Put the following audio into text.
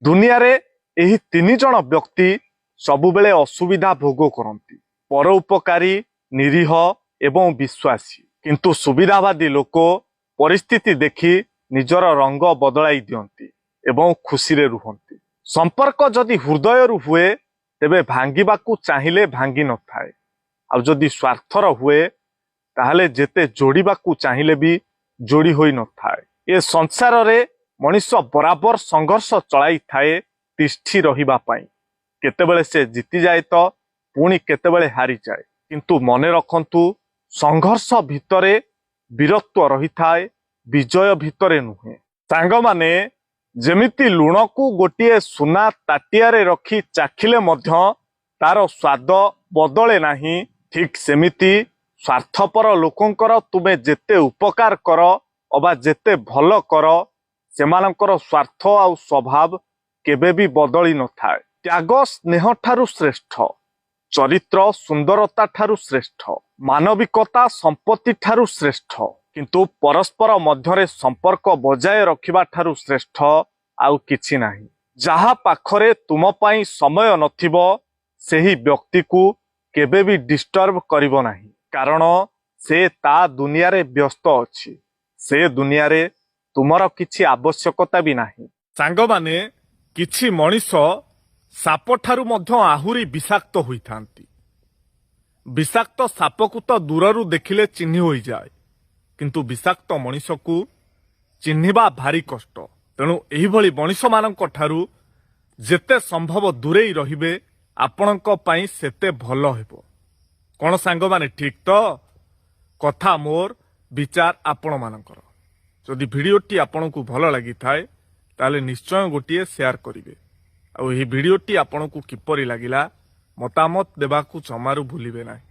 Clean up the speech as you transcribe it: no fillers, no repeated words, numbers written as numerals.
दुनिया रे एही तीन जण व्यक्ति सबुबेले असुविधा भोग करती, परोपकारी, निरीह एवं विश्वासी। किंतु सुविधावादी लोक परिस्थिति देखि निजर रंग बदलाई दियंती एवं खुशी रे रुहंती। संपर्क जदि हृदय रु हुए तेबे भांगिबाकू चाहिए भांगी न थाए, आ जदि स्वार्थर हुए ताहले जेते जोड़िबाकू चाहिए भी जोड़ी होई न थाए। ए संसार रे मनीष बराबर संघर्ष चलाई थाए तिष्ठी रहिबा पाई। केतेबेले से जीति जाए तो पुणी केतेबेले हारी जाए, किंतु मने रखंतु संघर्ष भितरे वीरत्व रही थाए, विजय भितरे नुहे। सांग माने जेमिति लुण को गोटे सुना ताटियारे रखी चाखिले मध्य तार स्वाद बदले नाही, ठीक सेमिति स्वार्थपर लोकंकर तुमे जेते उपकार कर अबा जेते भल कर सेमानंकर स्वार्थ आउ स्वभाव केबे भी बदली न थाए। त्याग स्नेह ठारू श्रेष्ठ, चरित्र सुंदरता ठारू श्रेष्ठ, मानविकता संपत्ति ठारू श्रेष्ठ, किंतु परस्पर मध्यरे संपर्क बजाय रखिबा ठारू श्रेष्ठ आउ किछि नाही। जहा पाखरे तुम पाई समय नथिबो सेही व्यक्ति को केबे भी डिस्टर्ब करिवो नाही, कारण से ता दुनिया रे व्यस्त अछि। से दुनिया रे तुमर किछि आवश्यकता भी नाही। सांग माने किछि मनीष साप ठारू मध्य आहुरी विषाक्त होइथांती। विषाक्त साप को तो दूररू देखिले चिन्हि होई जाए, किंतु विषाक्त मनीष को चिन्हिबा भारी कष्ट। तेणु एही भली मनीष मानक ठारू जेते संभव दूरेई रहिबे आपणक पाई सेते भल हेबो। कोन सांग माने ठीक तो कथा मोर विचार आपण मानकर। जदि भिडियोटी आपनकु भल लगी थाए ताले निश्चय गोटिए शेयर करिवे। आ एही भिडियोटी आपनकु किपरि लागिला मतामत देबाकू जमारू भूलिबे नाही।